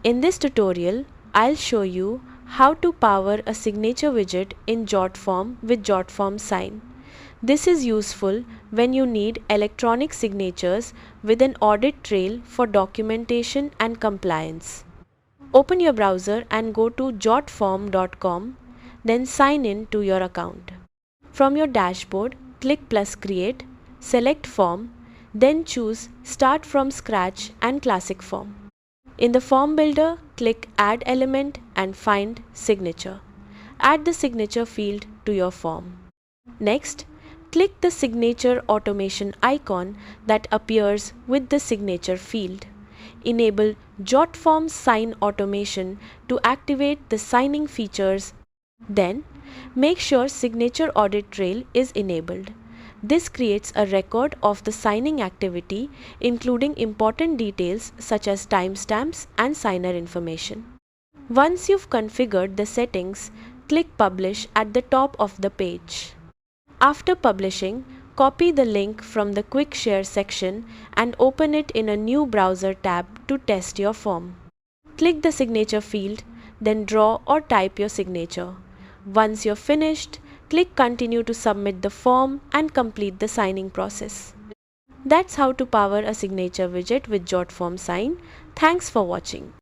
In this tutorial, I'll show you how to power a signature widget in Jotform with Jotform Sign. This is useful when you need electronic signatures with an audit trail for documentation and compliance. Open your browser and go to jotform.com, then sign in to your account. From your dashboard, click plus create, select form, then choose start from scratch and classic form. In the form builder, click add element and find signature. Add the signature field to your form. Next, click the signature automation icon that appears with the signature field. Enable Jotform Sign Automation to activate the signing features. Then, make sure Signature Audit Trail is enabled. This creates a record of the signing activity, including important details such as timestamps and signer information. Once you've configured the settings, click Publish at the top of the page. After publishing, copy the link from the Quick Share section and open it in a new browser tab to test your form. Click the signature field, then draw or type your signature. Once you're finished, click Continue to submit the form and complete the signing process. That's how to power a signature widget with Jotform Sign. Thanks for watching.